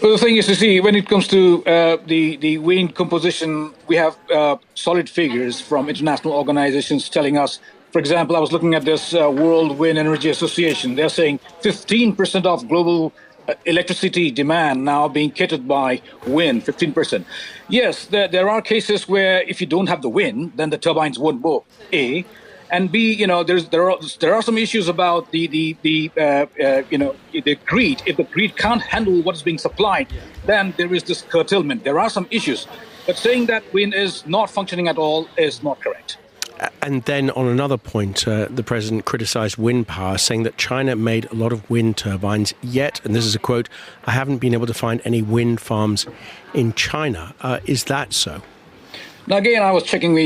Well, the thing is, to see, when it comes to the wind composition, we have solid figures from international organizations telling us. For example, I was looking at this World Wind Energy Association. They're saying 15% of global electricity demand now being catered by wind. 15%. Yes, there are cases where if you don't have the wind, then the turbines won't move. A. And B, there are some issues about the grid. If the grid can't handle what is being supplied, then there is this curtailment. There are some issues, but saying that wind is not functioning at all is not correct. And then on another point, the president criticized wind power, saying that China made a lot of wind turbines, yet, and this is a quote, "I haven't been able to find any wind farms in China." Is that so? Now, again, I was checking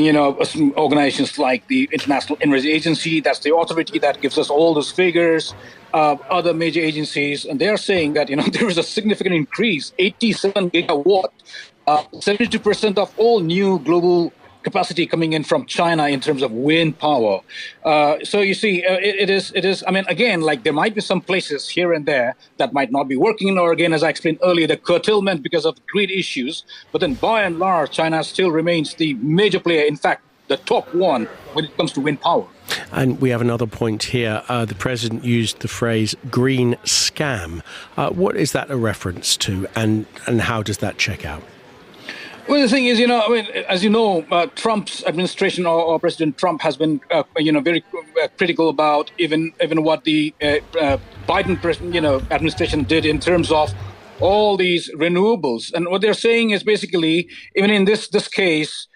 some organizations like the International Energy Agency. That's the authority that gives us all those figures. Other major agencies, and they're saying that there is a significant increase, 87 gigawatt, 72% of all new global capacity coming in from China in terms of wind power. So you see, it is. I mean, again, like there might be some places here and there that might not be working, or again, as I explained earlier, the curtailment because of grid issues. But then, by and large, China still remains the major player. In fact, the top one when it comes to wind power. And we have another point here. The president used the phrase "green scam." What is that a reference to, and how does that check out? Well, the thing is, as you know, Trump's administration or President Trump has been, very critical about even what the Biden, administration did in terms of all these renewables. And what they're saying is basically, even in this case,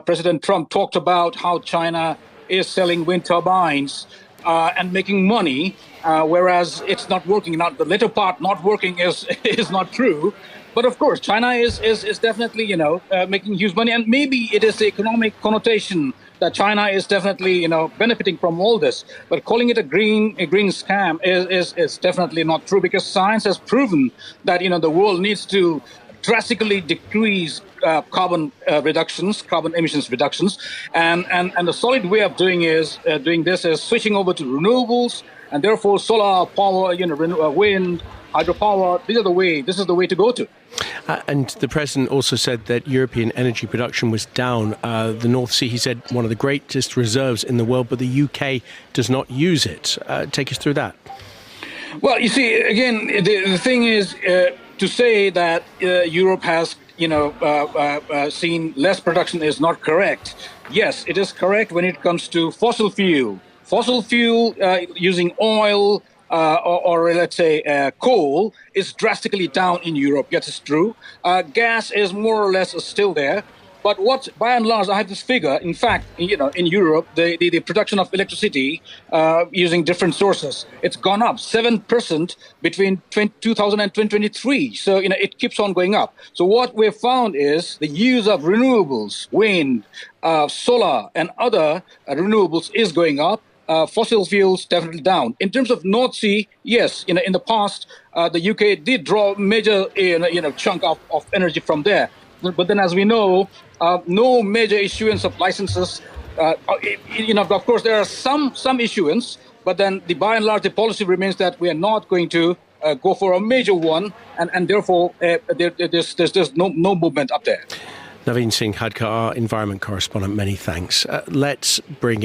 President Trump talked about how China is selling wind turbines and making money, whereas it's not working. Now, the latter part, not working, is not true. But of course, China is definitely, making huge money. And maybe it is the economic connotation that China is definitely, benefiting from all this. But calling it a green scam is definitely not true, because science has proven that, the world needs to drastically decrease carbon emissions reductions. And the solid way of doing this is switching over to renewables, and therefore solar power, wind, hydropower. This is the way to go to. And the president also said that European energy production was down. The North Sea, he said, one of the greatest reserves in the world, but the UK does not use it. Take us through that. Well, you see, again, the thing is to say that Europe has, seen less production is not correct. Yes, it is correct when it comes to fossil fuel. Fossil fuel using oil, or let's say coal, is drastically down in Europe. Yes, it's true. Gas is more or less still there. But by and large, I have this figure. In fact, in Europe, the production of electricity using different sources, it's gone up 7% between 2000 and 2023. So, it keeps on going up. So what we've found is the use of renewables, wind, solar, and other renewables is going up. Fossil fuels definitely down. In terms of North Sea, yes, in the past, the UK did draw major, chunk of energy from there. But then, as we know, no major issuance of licenses. Of course, there are some issuance, but then by and large, the policy remains that we are not going to go for a major one, and therefore there's no movement up there. Naveen Singh Khadka, our environment correspondent, many thanks. Let's bring